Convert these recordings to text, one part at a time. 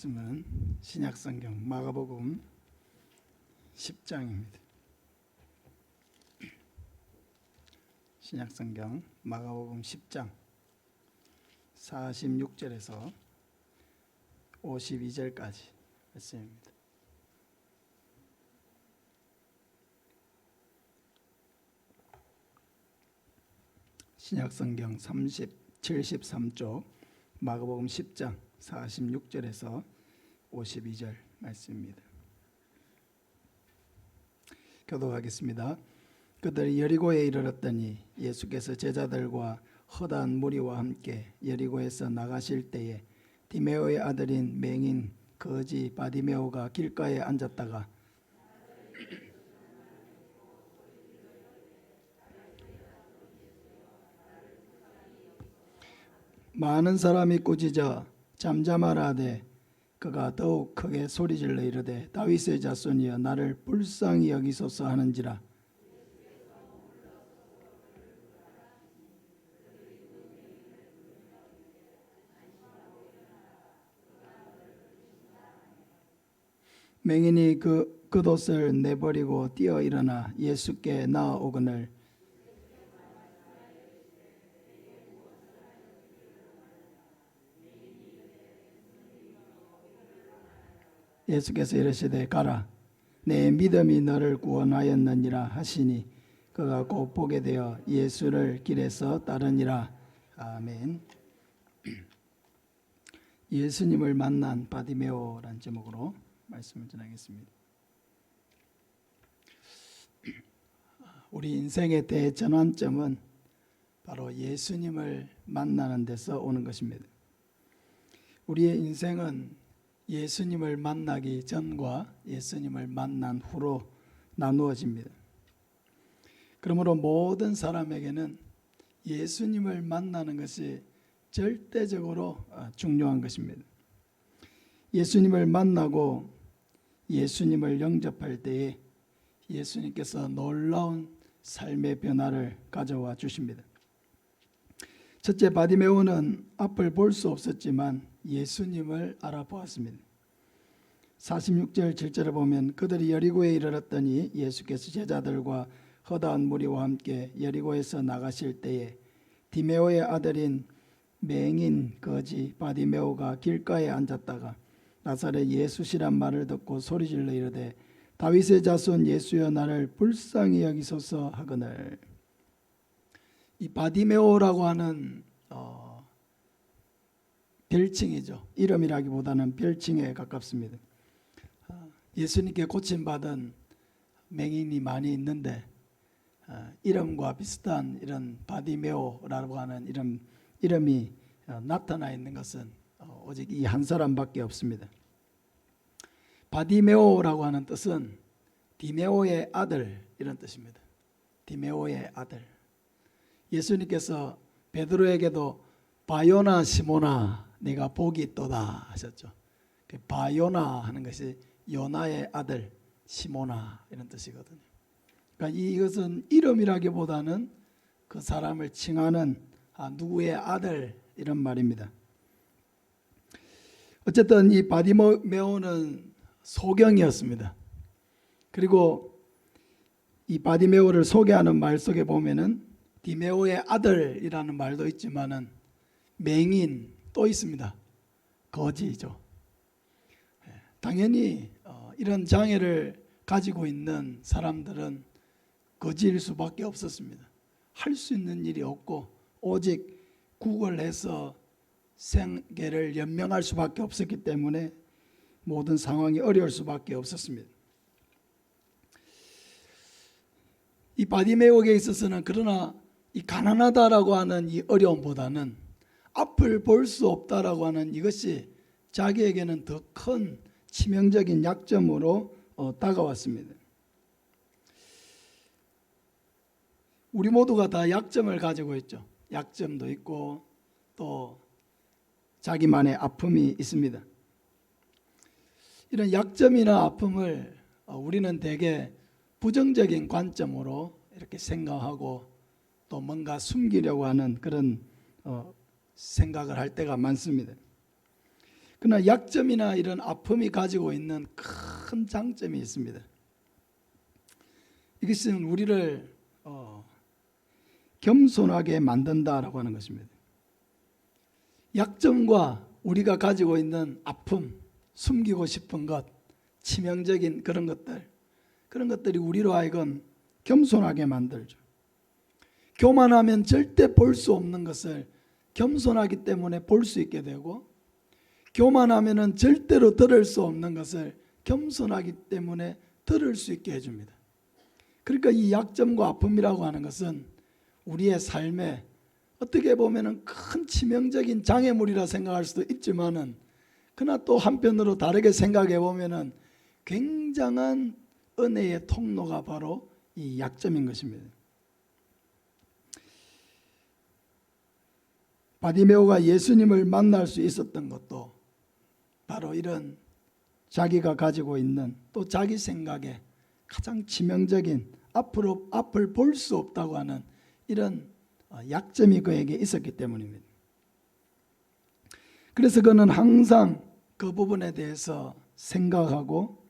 말씀은 신약성경 마가복음 10장입니다. 신약성경 마가복음 10장 46절에서 52절까지 말씀입니다. 신약성경 73쪽 마가복음 10장 46절에서 52절 말씀입니다. 교독하겠습니다. 그들이 여리고에 이르렀더니 예수께서 제자들과 허다한 무리와 함께 여리고에서 나가실 때에 디메오의 아들인 맹인 거지 바디메오가 길가에 앉았다가 많은 사람이 꾸짖어 잠잠하라 하되 그가 더욱 크게 소리질러 이르되 다윗의 자손이여 나를 불쌍히 여기소서 하는지라. 맹인이 겉옷을 내버리고 뛰어 일어나 예수께 나아오거늘 예수께서 이르시되 가라 내 믿음이 너를 구원하였느니라 하시니 그가 곧 보게 되어 예수를 길에서 따르니라. 아멘. 예수님을 만난 바디메오라는 제목으로 말씀을 전하겠습니다. 우리 인생의 대전환점은 바로 예수님을 만나는 데서 오는 것입니다. 우리의 인생은 예수님을 만나기 전과 예수님을 만난 후로 나누어집니다. 그러므로 모든 사람에게는 예수님을 만나는 것이 절대적으로 중요한 것입니다. 예수님을 만나고 예수님을 영접할 때에 예수님께서 놀라운 삶의 변화를 가져와 주십니다. 첫째, 바디메오는 앞을 볼 수 없었지만 예수님을 알아보았습니다. 46절 7절을 보면 그들이 여리고에 이르렀더니 예수께서 제자들과 허다한 무리와 함께 여리고에서 나가실 때에 디메오의 아들인 맹인 거지 바디메오가 길가에 앉았다가 나사렛 예수시란 말을 듣고 소리질러 이르되 다윗의 자손 예수여 나를 불쌍히 여기소서 하거늘. 이 바디메오라고 하는 별칭이죠. 이름이라기보다는 별칭에 가깝습니다. 예수님께 고침받은 맹인이 많이 있는데 이름과 비슷한 이런 바디메오라고 하는 이름이 나타나 있는 것은 오직 이 한 사람밖에 없습니다. 바디메오라고 하는 뜻은 디메오의 아들 이런 뜻입니다. 디메오의 아들. 예수님께서 베드로에게도 바요나 시모나 네가 복이 있도다 하셨죠. 바요나 하는 것이 요나의 아들 시모나 이런 뜻이거든요. 그러니까 이것은 이름이라기보다는 그 사람을 칭하는 누구의 아들 이런 말입니다. 어쨌든 이 바디메오는 소경이었습니다. 그리고 이 바디메오를 소개하는 말 속에 보면은 디메오의 아들이라는 말도 있지만은 맹인 또 있습니다. 거지죠. 당연히 이런 장애를 가지고 있는 사람들은 거지일 수밖에 없었습니다. 할 수 있는 일이 없고 오직 구걸해서 생계를 연명할 수밖에 없었기 때문에 모든 상황이 어려울 수밖에 없었습니다. 이 바디메오에게 있어서는 그러나 이 가난하다라고 하는 이 어려움보다는 앞을 볼 수 없다라고 하는 이것이 자기에게는 더 큰 치명적인 약점으로 다가왔습니다. 우리 모두가 다 약점을 가지고 있죠. 약점도 있고 또 자기만의 아픔이 있습니다. 이런 약점이나 아픔을 우리는 대개 부정적인 관점으로 이렇게 생각하고 또 뭔가 숨기려고 하는 그런 생각을 할 때가 많습니다. 그러나 약점이나 이런 아픔이 가지고 있는 큰 장점이 있습니다. 이것은 우리를 겸손하게 만든다라고 하는 것입니다. 약점과 우리가 가지고 있는 아픔, 숨기고 싶은 것, 치명적인 그런 것들이 우리로 하여금 겸손하게 만들죠. 교만하면 절대 볼 수 없는 것을 겸손하기 때문에 볼 수 있게 되고, 교만하면 절대로 들을 수 없는 것을 겸손하기 때문에 들을 수 있게 해줍니다. 그러니까 이 약점과 아픔이라고 하는 것은 우리의 삶에 어떻게 보면 큰 치명적인 장애물이라 생각할 수도 있지만은, 그러나 또 한편으로 다르게 생각해 보면은 굉장한 은혜의 통로가 바로 이 약점인 것입니다. 바디메오가 예수님을 만날 수 있었던 것도 바로 이런 자기가 가지고 있는, 또 자기 생각에 가장 치명적인 앞을 볼 수 없다고 하는 이런 약점이 그에게 있었기 때문입니다. 그래서 그는 항상 그 부분에 대해서 생각하고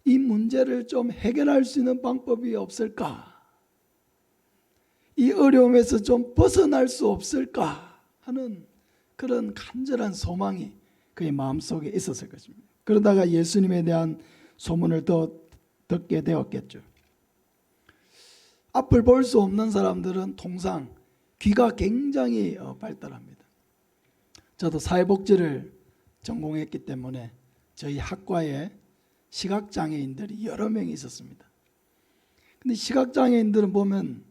이 문제를 좀 해결할 수 있는 방법이 없을까? 이 어려움에서 좀 벗어날 수 없을까? 하는 그런 간절한 소망이 그의 마음속에 있었을 것입니다. 그러다가 예수님에 대한 소문을 더 듣게 되었겠죠. 앞을 볼 수 없는 사람들은 통상 귀가 굉장히 발달합니다. 저도 사회복지를 전공했기 때문에 저희 학과에 시각장애인들이 여러 명이 있었습니다. 근데 시각장애인들은 보면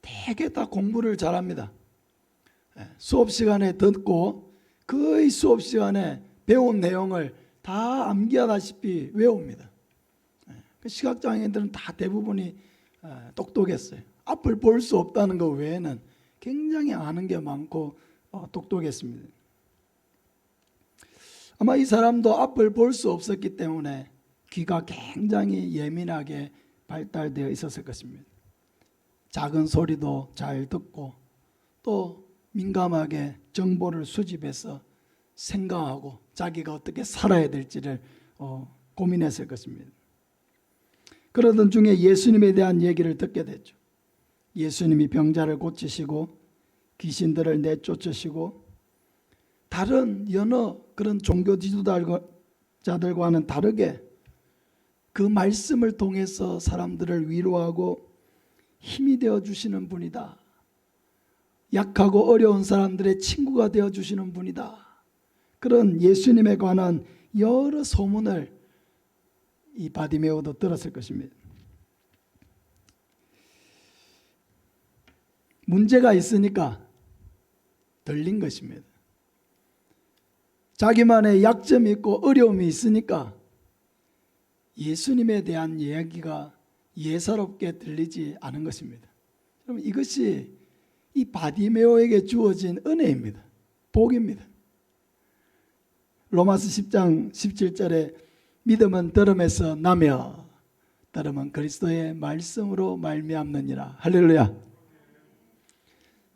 되게 다 공부를 잘합니다. 수업 시간에 듣고 거의 수업 시간에 배운 내용을 다 암기하다시피 외웁니다. 시각장애인들은 다 대부분이 똑똑했어요. 앞을 볼 수 없다는 것 외에는 굉장히 아는 게 많고 똑똑했습니다. 아마 이 사람도 앞을 볼 수 없었기 때문에 귀가 굉장히 예민하게 발달되어 있었을 것입니다. 작은 소리도 잘 듣고 또 민감하게 정보를 수집해서 생각하고 자기가 어떻게 살아야 될지를 고민했을 것입니다. 그러던 중에 예수님에 대한 얘기를 듣게 됐죠. 예수님이 병자를 고치시고 귀신들을 내쫓으시고 다른 여러 그런 종교 지도자들과는 다르게 그 말씀을 통해서 사람들을 위로하고 힘이 되어 주시는 분이다. 약하고 어려운 사람들의 친구가 되어 주시는 분이다. 그런 예수님에 관한 여러 소문을 이 바디메오도 들었을 것입니다. 문제가 있으니까 들린 것입니다. 자기만의 약점이 있고 어려움이 있으니까 예수님에 대한 이야기가 예사롭게 들리지 않은 것입니다. 그럼 이것이 이 바디메오에게 주어진 은혜입니다. 복입니다. 로마서 10장 17절에 믿음은 들음에서 나며 들음은 그리스도의 말씀으로 말미암느니라. 할렐루야.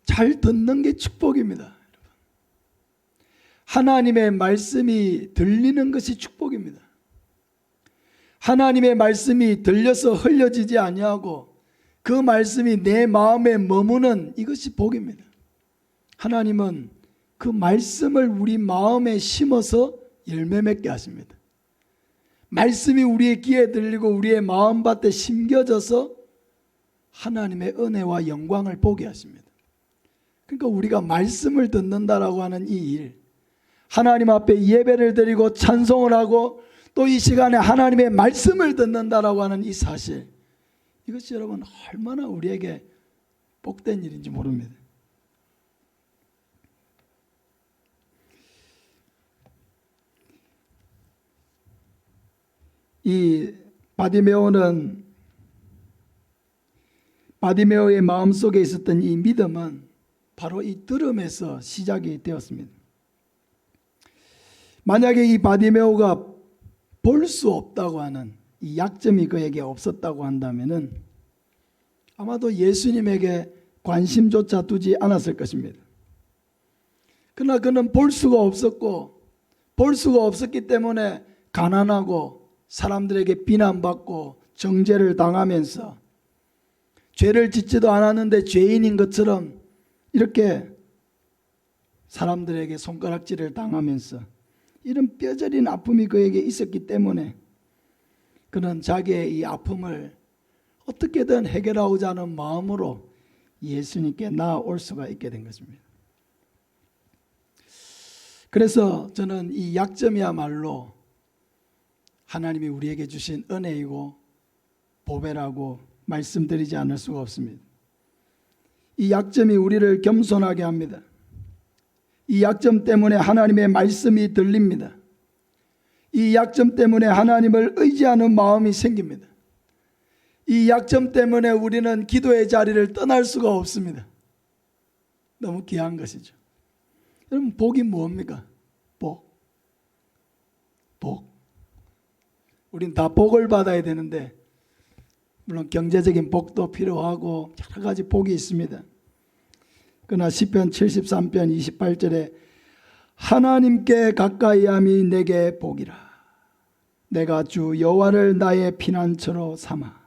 잘 듣는 게 축복입니다. 하나님의 말씀이 들리는 것이 축복입니다. 하나님의 말씀이 들려서 흘려지지 아니하고 그 말씀이 내 마음에 머무는 이것이 복입니다. 하나님은 그 말씀을 우리 마음에 심어서 열매 맺게 하십니다. 말씀이 우리의 귀에 들리고 우리의 마음밭에 심겨져서 하나님의 은혜와 영광을 보게 하십니다. 그러니까 우리가 말씀을 듣는다라고 하는 이 일, 하나님 앞에 예배를 드리고 찬송을 하고 또 이 시간에 하나님의 말씀을 듣는다라고 하는 이 사실, 이것이 여러분 얼마나 우리에게 복된 일인지 모릅니다. 이 바디메오의 마음속에 있었던 이 믿음은 바로 이 들음에서 시작이 되었습니다. 만약에 이 바디메오가 볼 수 없다고 하는 이 약점이 그에게 없었다고 한다면은 아마도 예수님에게 관심조차 두지 않았을 것입니다. 그러나 그는 볼 수가 없었고 볼 수가 없었기 때문에 가난하고 사람들에게 비난받고 정죄를 당하면서 죄를 짓지도 않았는데 죄인인 것처럼 이렇게 사람들에게 손가락질을 당하면서 이런 뼈저린 아픔이 그에게 있었기 때문에 그는 자기의 이 아픔을 어떻게든 해결하고자 하는 마음으로 예수님께 나아올 수가 있게 된 것입니다. 그래서 저는 이 약점이야말로 하나님이 우리에게 주신 은혜이고 보배라고 말씀드리지 않을 수가 없습니다. 이 약점이 우리를 겸손하게 합니다. 이 약점 때문에 하나님의 말씀이 들립니다. 이 약점 때문에 하나님을 의지하는 마음이 생깁니다. 이 약점 때문에 우리는 기도의 자리를 떠날 수가 없습니다. 너무 귀한 것이죠. 여러분, 복이 뭡니까? 복. 우린 다 복을 받아야 되는데 물론 경제적인 복도 필요하고 여러 가지 복이 있습니다. 그러나 시편 73편 28절에 하나님께 가까이함이 내게 복이라. 내가 주 여호와를 나의 피난처로 삼아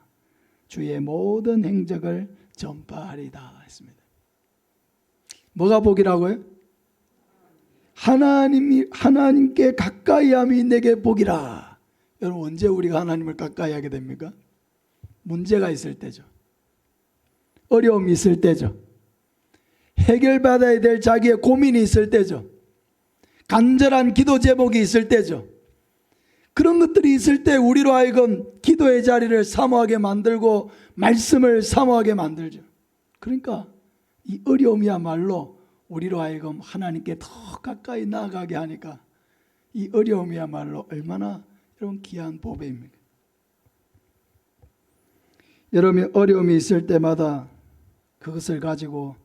주의 모든 행적을 전파하리다 했습니다. 뭐가 복이라고요? 하나님께 가까이함이 내게 복이라. 여러분, 언제 우리가 하나님을 가까이 하게 됩니까? 문제가 있을 때죠. 어려움이 있을 때죠. 해결받아야 될 자기의 고민이 있을 때죠. 간절한 기도 제목이 있을 때죠. 그런 것들이 있을 때 우리로 하여금 기도의 자리를 사모하게 만들고 말씀을 사모하게 만들죠. 그러니까 이 어려움이야말로 우리로 하여금 하나님께 더 가까이 나아가게 하니까 이 어려움이야말로 얼마나 여러분 귀한 보배입니까? 여러분이 어려움이 있을 때마다 그것을 가지고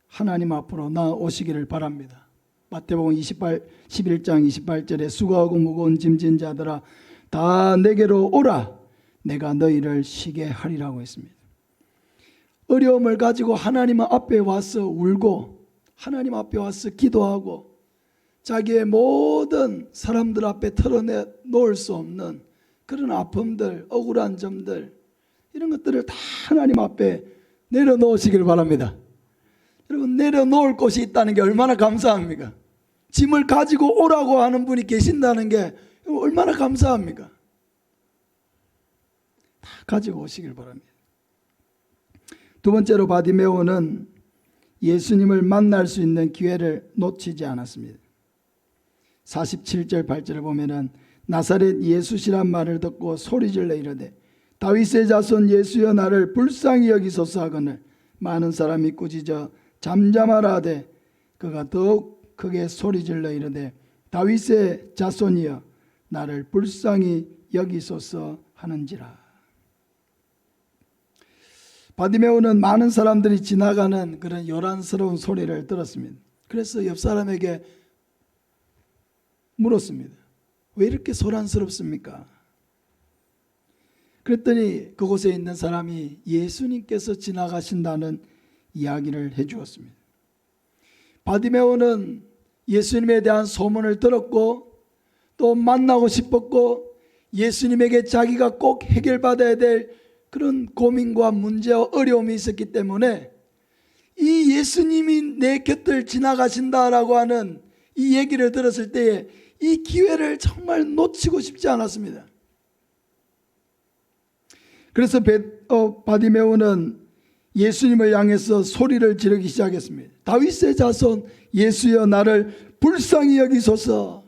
하나님 앞으로 나아오시기를 바랍니다. 마태복음 11장 28절에 수고하고 무거운 짐진 자들아 다 내게로 오라 내가 너희를 쉬게 하리라고 했습니다. 어려움을 가지고 하나님 앞에 와서 울고 하나님 앞에 와서 기도하고 자기의 모든 사람들 앞에 털어놓을 수 없는 그런 아픔들, 억울한 점들 이런 것들을 다 하나님 앞에 내려놓으시길 바랍니다. 여러분, 내려놓을 곳이 있다는 게 얼마나 감사합니까? 짐을 가지고 오라고 하는 분이 계신다는 게 얼마나 감사합니까? 다 가지고 오시길 바랍니다. 두 번째로 바디메오는 예수님을 만날 수 있는 기회를 놓치지 않았습니다. 47절 8절을 보면은 나사렛 예수시란 말을 듣고 소리질러 이르되 다윗의 자손 예수여 나를 불쌍히 여기소서 하거늘 많은 사람이 꾸짖어 잠잠하라 하되 그가 더욱 크게 소리질러 이르되 다윗의 자손이여 나를 불쌍히 여기소서 하는지라. 바디메오는 많은 사람들이 지나가는 그런 요란스러운 소리를 들었습니다. 그래서 옆 사람에게 물었습니다. 왜 이렇게 소란스럽습니까? 그랬더니 그곳에 있는 사람이 예수님께서 지나가신다는 이야기를 해주었습니다. 바디메오는 예수님에 대한 소문을 들었고 또 만나고 싶었고 예수님에게 자기가 꼭 해결받아야 될 그런 고민과 문제와 어려움이 있었기 때문에 이 예수님이 내 곁을 지나가신다라고 하는 이 얘기를 들었을 때에 이 기회를 정말 놓치고 싶지 않았습니다. 그래서 바디메오는 예수님을 향해서 소리를 지르기 시작했습니다. 다윗의 자손 예수여 나를 불쌍히 여기소서.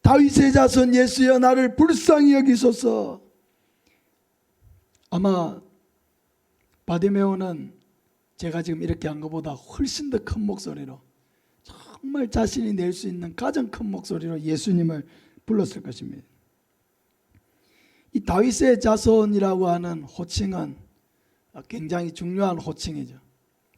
다윗의 자손 예수여 나를 불쌍히 여기소서. 아마 바디메오는 제가 지금 이렇게 한 것보다 훨씬 더 큰 목소리로 정말 자신이 낼 수 있는 가장 큰 목소리로 예수님을 불렀을 것입니다. 이 다윗의 자손이라고 하는 호칭은 굉장히 중요한 호칭이죠.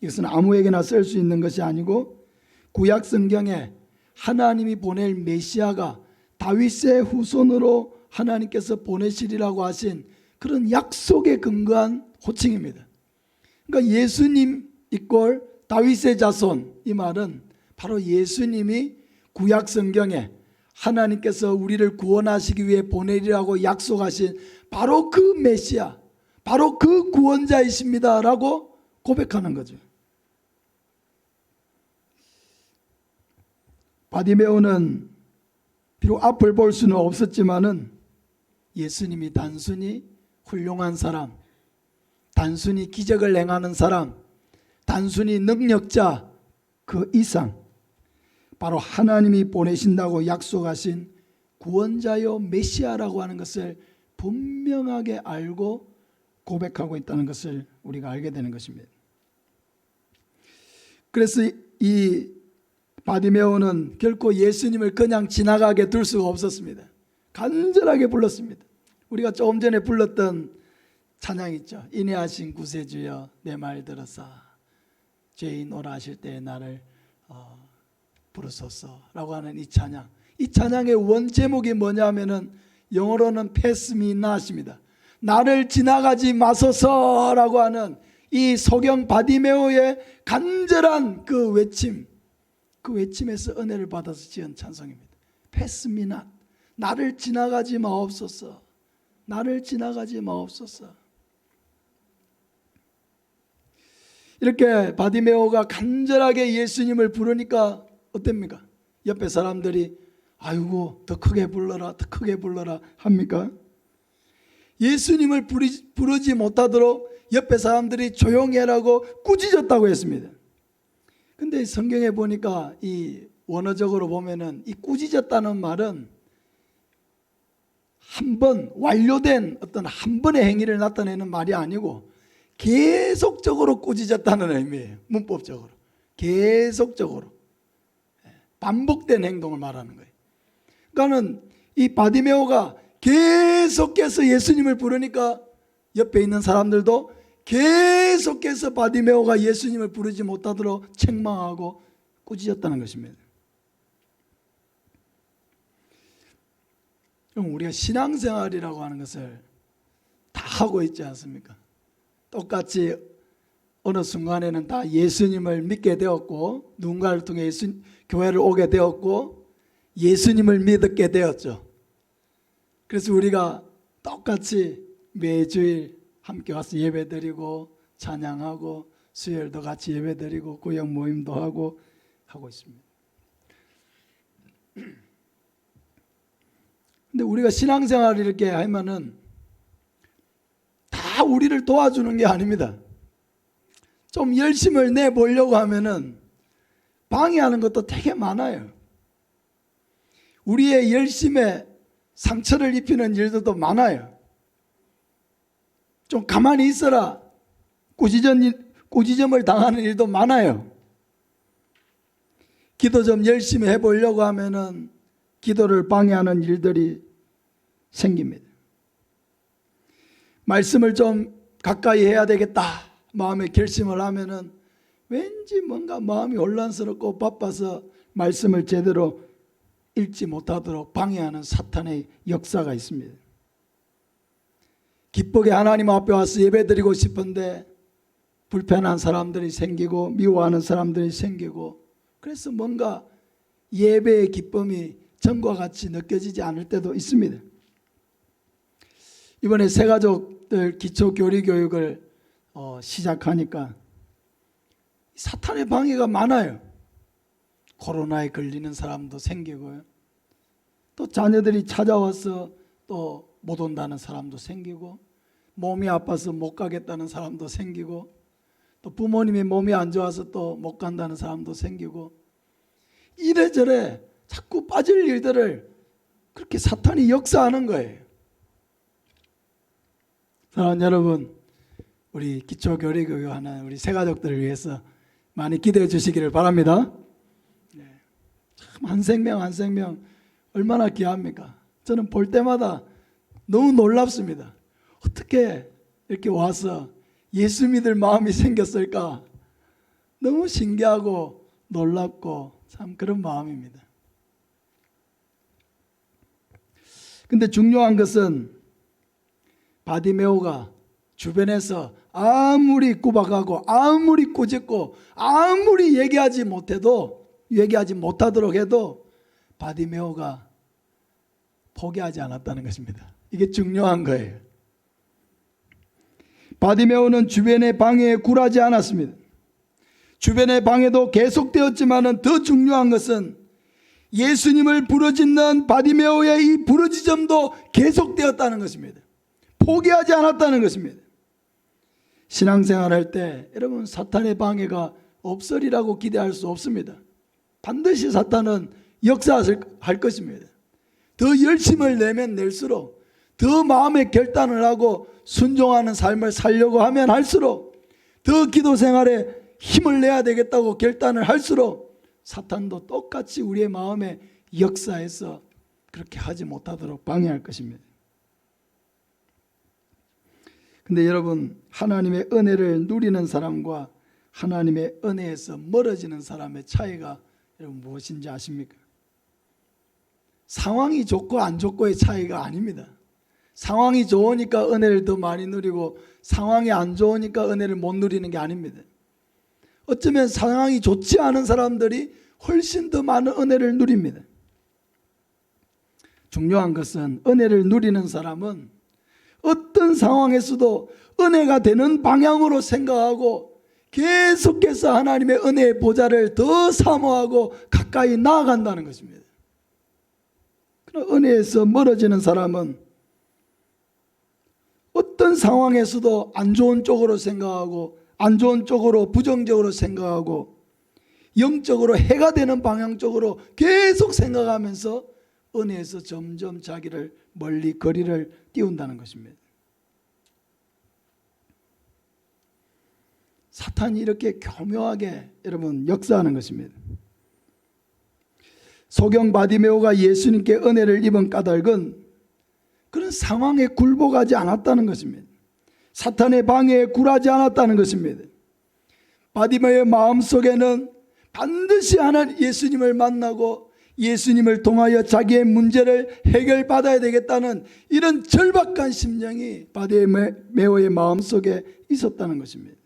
이것은 아무에게나 쓸 수 있는 것이 아니고 구약 성경에 하나님이 보낼 메시아가 다윗의 후손으로 하나님께서 보내시리라고 하신 그런 약속에 근거한 호칭입니다. 그러니까 예수님 이꼴 다윗의 자손, 이 말은 바로 예수님이 구약 성경에 하나님께서 우리를 구원하시기 위해 보내리라고 약속하신 바로 그 메시아, 바로 그 구원자이십니다 라고 고백하는 거죠. 바디메오는 비록 앞을 볼 수는 없었지만은 예수님이 단순히 훌륭한 사람, 단순히 기적을 행하는 사람, 단순히 능력자 그 이상 바로 하나님이 보내신다고 약속하신 구원자요 메시아라고 하는 것을 분명하게 알고 고백하고 있다는 것을 우리가 알게 되는 것입니다. 그래서 이 바디메오는 결코 예수님을 그냥 지나가게 둘 수가 없었습니다. 간절하게 불렀습니다. 우리가 조금 전에 불렀던 찬양 있죠. 인내하신 구세주여 내 말 들으사 죄인 오라 하실 때 나를 부르소서라고 하는 이 찬양. 이 찬양의 원 제목이 뭐냐면은 영어로는 Pass me not입니다. 나를 지나가지 마소서라고 하는 이 소경 바디메오의 간절한 그 외침, 그 외침에서 은혜를 받아서 지은 찬송입니다. Pass me not. 나를 지나가지 마옵소서. 나를 지나가지 마옵소서. 이렇게 바디메오가 간절하게 예수님을 부르니까 어땠습니까? 옆에 사람들이 아이고 더 크게 불러라, 더 크게 불러라 합니까? 예수님을 부르지 못하도록 옆에 사람들이 조용히 하라고 꾸짖었다고 했습니다. 근데 성경에 보니까 이 원어적으로 보면은 이 꾸짖었다는 말은 한 번 완료된 어떤 한 번의 행위를 나타내는 말이 아니고 계속적으로 꾸짖었다는 의미예요. 문법적으로 계속적으로 반복된 행동을 말하는 거예요. 그러니까는 이 바디메오가 계속해서 예수님을 부르니까 옆에 있는 사람들도 계속해서 바디메오가 예수님을 부르지 못하도록 책망하고 꾸짖었다는 것입니다. 그럼 우리가 신앙생활이라고 하는 것을 다 하고 있지 않습니까? 똑같이 어느 순간에는 다 예수님을 믿게 되었고 누군가를 통해 교회를 오게 되었고 예수님을 믿게 되었죠. 그래서 우리가 똑같이 매주일 함께 와서 예배드리고 찬양하고 수요일도 같이 예배드리고 구역 모임도 하고 있습니다. 근데 우리가 신앙생활을 이렇게 하면은 다 우리를 도와주는 게 아닙니다. 좀 열심을 내보려고 하면은 방해하는 것도 되게 많아요. 우리의 열심에 상처를 입히는 일들도 많아요. 좀 가만히 있어라 꾸지점을 당하는 일도 많아요. 기도 좀 열심히 해보려고 하면은 기도를 방해하는 일들이 생깁니다. 말씀을 좀 가까이 해야 되겠다 마음에 결심을 하면은 왠지 뭔가 마음이 혼란스럽고 바빠서 말씀을 제대로 읽지 못하도록 방해하는 사탄의 역사가 있습니다. 기쁘게 하나님 앞에 와서 예배드리고 싶은데 불편한 사람들이 생기고 미워하는 사람들이 생기고 그래서 뭔가 예배의 기쁨이 전과 같이 느껴지지 않을 때도 있습니다. 이번에 새가족들 기초교리교육을 시작하니까 사탄의 방해가 많아요. 코로나에 걸리는 사람도 생기고요. 또 자녀들이 찾아와서 또 못 온다는 사람도 생기고 몸이 아파서 못 가겠다는 사람도 생기고 또 부모님이 몸이 안 좋아서 또 못 간다는 사람도 생기고 이래저래 자꾸 빠질 일들을 그렇게 사탄이 역사하는 거예요. 사랑하는 여러분, 우리 기초교리교육하는 우리 새가족들을 위해서 많이 기도해 주시기를 바랍니다. 참 한 생명 한 생명 얼마나 귀합니까? 저는 볼 때마다 너무 놀랍습니다. 어떻게 이렇게 와서 예수 믿을 마음이 생겼을까? 너무 신기하고 놀랍고 참 그런 마음입니다. 근데 중요한 것은 바디메오가 주변에서 아무리 구박하고 아무리 꾸짖고 아무리 얘기하지 못하도록 해도 바디메오가 포기하지 않았다는 것입니다. 이게 중요한 거예요. 바디메오는 주변의 방해에 굴하지 않았습니다. 주변의 방해도 계속되었지만 더 중요한 것은 예수님을 부르짖는 바디메오의 이 부르짖음도 계속되었다는 것입니다. 포기하지 않았다는 것입니다. 신앙생활할 때 여러분 사탄의 방해가 없으리라고 기대할 수 없습니다. 반드시 사탄은 역사할 것입니다. 더 열심을 내면 낼수록 더 마음의 결단을 하고 순종하는 삶을 살려고 하면 할수록 더 기도 생활에 힘을 내야 되겠다고 결단을 할수록 사탄도 똑같이 우리의 마음에 역사해서 그렇게 하지 못하도록 방해할 것입니다. 근데 여러분, 하나님의 은혜를 누리는 사람과 하나님의 은혜에서 멀어지는 사람의 차이가 여러분 무엇인지 아십니까? 상황이 좋고 안 좋고의 차이가 아닙니다. 상황이 좋으니까 은혜를 더 많이 누리고 상황이 안 좋으니까 은혜를 못 누리는 게 아닙니다. 어쩌면 상황이 좋지 않은 사람들이 훨씬 더 많은 은혜를 누립니다. 중요한 것은 은혜를 누리는 사람은 어떤 상황에서도 은혜가 되는 방향으로 생각하고 계속해서 하나님의 은혜의 보좌를 더 사모하고 가까이 나아간다는 것입니다. 그러나 은혜에서 멀어지는 사람은 어떤 상황에서도 안 좋은 쪽으로 생각하고 안 좋은 쪽으로 부정적으로 생각하고 영적으로 해가 되는 방향 쪽으로 계속 생각하면서 은혜에서 점점 자기를 멀리 거리를 띄운다는 것입니다. 사탄이 이렇게 교묘하게 여러분 역사하는 것입니다. 소경 바디메오가 예수님께 은혜를 입은 까닭은 그런 상황에 굴복하지 않았다는 것입니다. 사탄의 방해에 굴하지 않았다는 것입니다. 바디메오의 마음속에는 반드시 하나님 예수님을 만나고 예수님을 통하여 자기의 문제를 해결받아야 되겠다는 이런 절박한 심령이 바디메오의 마음속에 있었다는 것입니다.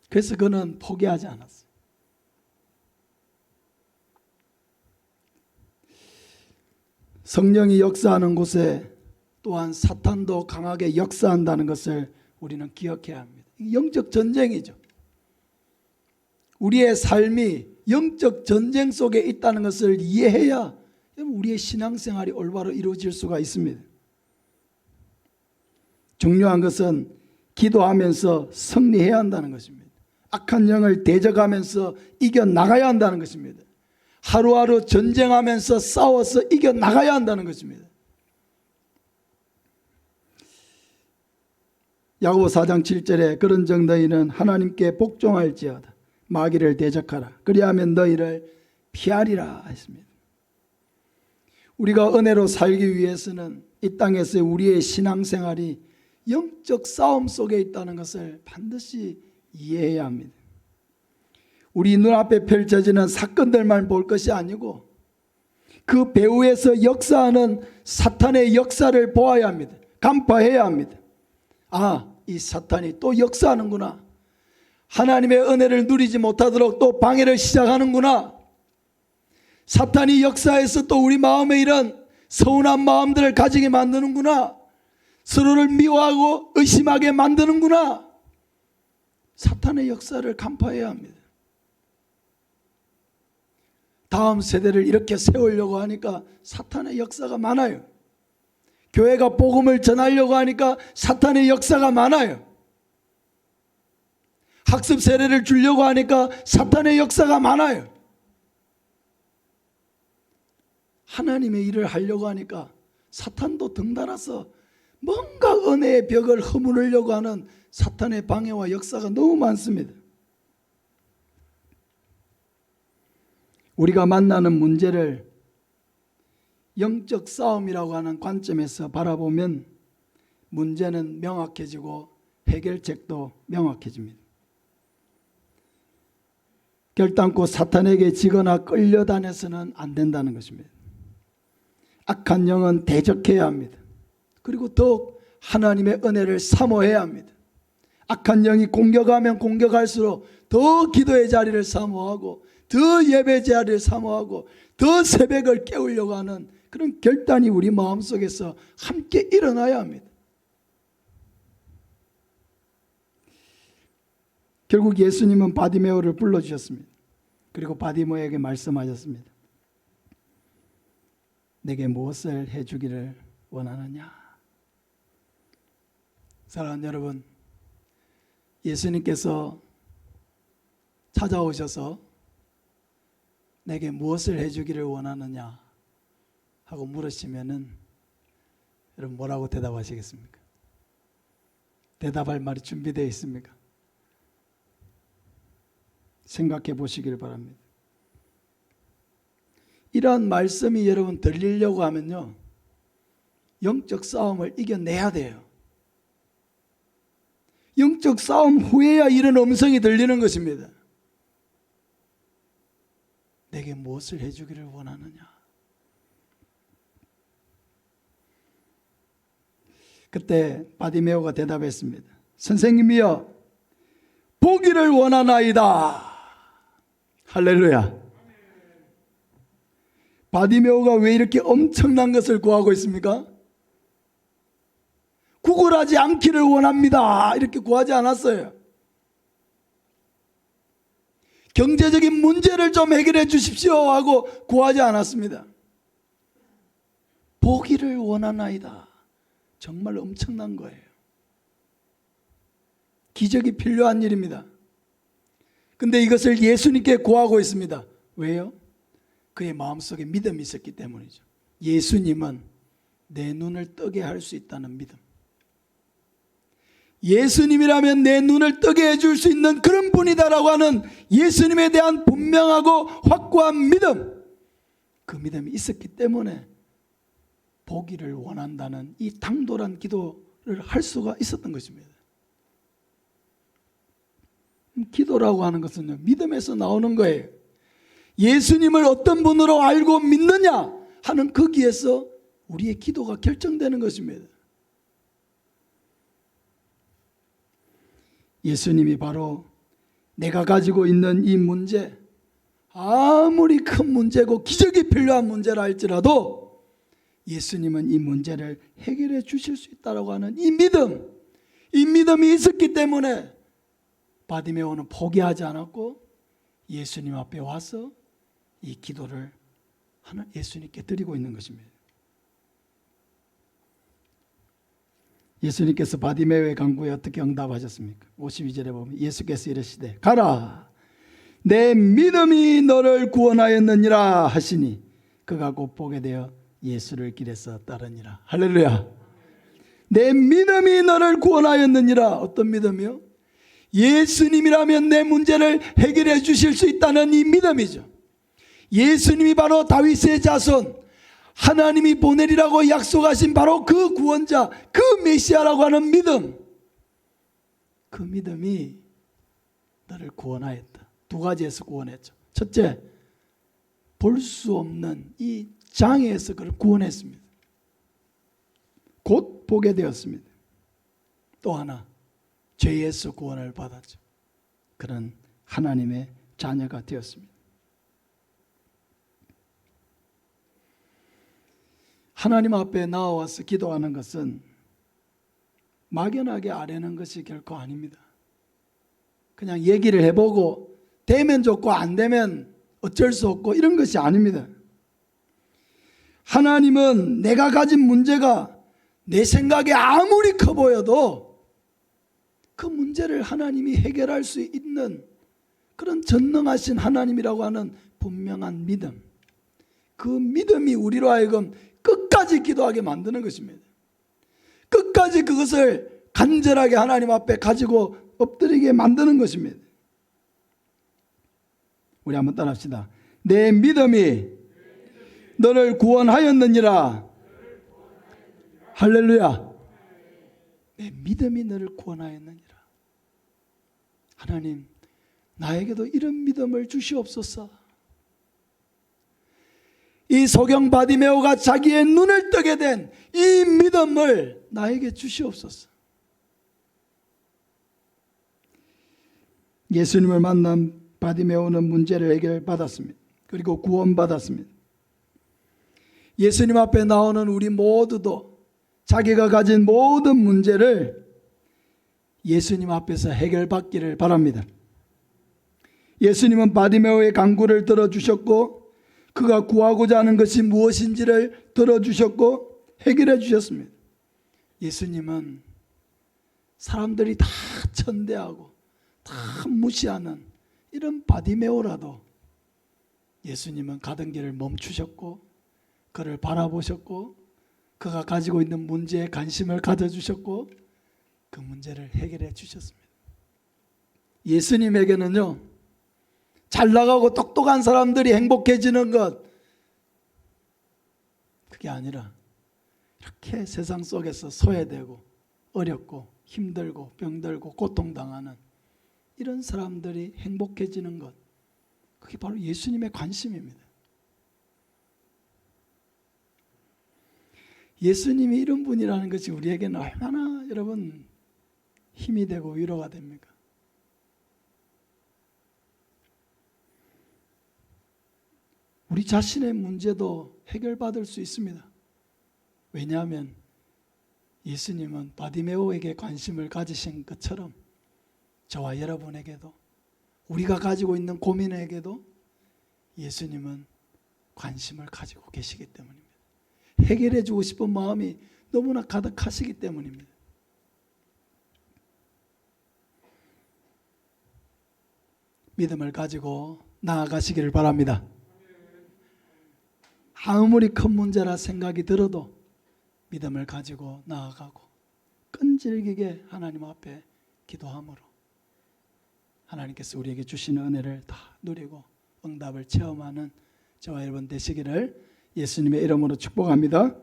그래서 그는 포기하지 않았어요. 성령이 역사하는 곳에 또한 사탄도 강하게 역사한다는 것을 우리는 기억해야 합니다. 영적 전쟁이죠. 우리의 삶이 영적 전쟁 속에 있다는 것을 이해해야 우리의 신앙생활이 올바로 이루어질 수가 있습니다. 중요한 것은 기도하면서 승리해야 한다는 것입니다. 악한 영을 대적하면서 이겨나가야 한다는 것입니다. 하루하루 전쟁하면서 싸워서 이겨나가야 한다는 것입니다. 야고보 4장 7절에 그런즉 너희는 하나님께 복종할지어다 마귀를 대적하라 그리하면 너희를 피하리라 했습니다. 우리가 은혜로 살기 위해서는 이 땅에서 우리의 신앙생활이 영적 싸움 속에 있다는 것을 반드시 이해해야 합니다. 우리 눈앞에 펼쳐지는 사건들만 볼 것이 아니고 그 배후에서 역사하는 사탄의 역사를 보아야 합니다. 간파해야 합니다. 아, 이 사탄이 또 역사하는구나. 하나님의 은혜를 누리지 못하도록 또 방해를 시작하는구나. 사탄이 역사해서 또 우리 마음에 이런 서운한 마음들을 가지게 만드는구나. 서로를 미워하고 의심하게 만드는구나. 사탄의 역사를 간파해야 합니다. 다음 세대를 이렇게 세우려고 하니까 사탄의 역사가 많아요. 교회가 복음을 전하려고 하니까 사탄의 역사가 많아요. 학습 세례를 주려고 하니까 사탄의 역사가 많아요. 하나님의 일을 하려고 하니까 사탄도 덩달아서 뭔가 은혜의 벽을 허무르려고 하는 사탄의 방해와 역사가 너무 많습니다. 우리가 만나는 문제를 영적 싸움이라고 하는 관점에서 바라보면 문제는 명확해지고 해결책도 명확해집니다. 결단코 사탄에게 지거나 끌려다녀서는 안 된다는 것입니다. 악한 영은 대적해야 합니다. 그리고 더욱 하나님의 은혜를 사모해야 합니다. 악한 영이 공격하면 공격할수록 더 기도의 자리를 사모하고 더 예배 자리를 사모하고 더 새벽을 깨우려고 하는 그런 결단이 우리 마음속에서 함께 일어나야 합니다. 결국 예수님은 바디메오를 불러주셨습니다. 그리고 바디메오에게 말씀하셨습니다. 내게 무엇을 해주기를 원하느냐? 사랑하는 여러분, 예수님께서 찾아오셔서 내게 무엇을 해주기를 원하느냐 하고 물으시면은 여러분 뭐라고 대답하시겠습니까? 대답할 말이 준비되어 있습니까? 생각해 보시길 바랍니다. 이러한 말씀이 여러분 들리려고 하면요, 영적 싸움을 이겨내야 돼요. 영적 싸움 후에야 이런 음성이 들리는 것입니다. 내게 무엇을 해주기를 원하느냐? 그때 바디메오가 대답했습니다. 선생님이여, 보기를 원하나이다. 할렐루야. 바디메오가 왜 이렇게 엄청난 것을 구하고 있습니까? 구걸하지 않기를 원합니다. 이렇게 구하지 않았어요. 경제적인 문제를 좀 해결해 주십시오 하고 구하지 않았습니다. 보기를 원하나이다. 정말 엄청난 거예요. 기적이 필요한 일입니다. 근데 이것을 예수님께 구하고 있습니다. 왜요? 그의 마음속에 믿음이 있었기 때문이죠. 예수님은 내 눈을 뜨게 할 수 있다는 믿음. 예수님이라면 내 눈을 뜨게 해줄 수 있는 그런 분이다라고 하는 예수님에 대한 분명하고 확고한 믿음, 그 믿음이 있었기 때문에 보기를 원한다는 이 당돌한 기도를 할 수가 있었던 것입니다. 기도라고 하는 것은요, 믿음에서 나오는 거예요. 예수님을 어떤 분으로 알고 믿느냐 하는 거기에서 우리의 기도가 결정되는 것입니다. 예수님이 바로 내가 가지고 있는 이 문제, 아무리 큰 문제고 기적이 필요한 문제라 할지라도 예수님은 이 문제를 해결해 주실 수 있다고 하는 이 믿음이 있었기 때문에 바디메오는 포기하지 않았고 예수님 앞에 와서 이 기도를 예수님께 드리고 있는 것입니다. 예수님께서 바디메오의 간구에 어떻게 응답하셨습니까? 52절에 보면 예수께서 이르시되 가라, 내 믿음이 너를 구원하였느니라 하시니 그가 곧 보게 되어 예수를 길에서 따르니라. 할렐루야. 내 믿음이 너를 구원하였느니라. 어떤 믿음이요? 예수님이라면 내 문제를 해결해 주실 수 있다는 이 믿음이죠. 예수님이 바로 다윗의 자손, 하나님이 보내리라고 약속하신 바로 그 구원자, 그 메시아라고 하는 믿음, 그 믿음이 너를 구원하였다. 두 가지에서 구원했죠. 첫째, 볼 수 없는 이 장애에서 그를 구원했습니다. 곧 보게 되었습니다. 또 하나, 죄에서 구원을 받았죠. 그런 하나님의 자녀가 되었습니다. 하나님 앞에 나와서 기도하는 것은 막연하게 아뢰는 것이 결코 아닙니다. 그냥 얘기를 해보고 되면 좋고 안 되면 어쩔 수 없고 이런 것이 아닙니다. 하나님은 내가 가진 문제가 내 생각에 아무리 커 보여도 그 문제를 하나님이 해결할 수 있는 그런 전능하신 하나님이라고 하는 분명한 믿음, 그 믿음이 우리로 하여금 끝까지 기도하게 만드는 것입니다. 끝까지 그것을 간절하게 하나님 앞에 가지고 엎드리게 만드는 것입니다. 우리 한번 따라합시다. 내 믿음이 너를 구원하였느니라. 할렐루야. 내 믿음이 너를 구원하였느니라. 하나님, 나에게도 이런 믿음을 주시옵소서. 이 소경 바디메오가 자기의 눈을 뜨게 된 이 믿음을 나에게 주시옵소서. 예수님을 만난 바디메오는 문제를 해결받았습니다. 그리고 구원받았습니다. 예수님 앞에 나오는 우리 모두도 자기가 가진 모든 문제를 예수님 앞에서 해결받기를 바랍니다. 예수님은 바디메오의 간구를 들어주셨고 그가 구하고자 하는 것이 무엇인지를 들어주셨고 해결해 주셨습니다. 예수님은 사람들이 다 천대하고 다 무시하는 이런 바디메오라도 예수님은 가던 길을 멈추셨고 그를 바라보셨고 그가 가지고 있는 문제에 관심을 가져주셨고 그 문제를 해결해 주셨습니다. 예수님에게는요, 잘 나가고 똑똑한 사람들이 행복해지는 것, 그게 아니라 이렇게 세상 속에서 소외되고 어렵고 힘들고 병들고 고통당하는 이런 사람들이 행복해지는 것, 그게 바로 예수님의 관심입니다. 예수님이 이런 분이라는 것이 우리에게는 얼마나 여러분 힘이 되고 위로가 됩니까? 우리 자신의 문제도 해결받을 수 있습니다. 왜냐하면 예수님은 바디메오에게 관심을 가지신 것처럼 저와 여러분에게도 우리가 가지고 있는 고민에게도 예수님은 관심을 가지고 계시기 때문입니다. 해결해 주고 싶은 마음이 너무나 가득하시기 때문입니다. 믿음을 가지고 나아가시기를 바랍니다. 아무리 큰 문제라 생각이 들어도 믿음을 가지고 나아가고 끈질기게 하나님 앞에 기도함으로 하나님께서 우리에게 주시는 은혜를 다 누리고 응답을 체험하는 저와 여러분 되시기를 예수님의 이름으로 축복합니다.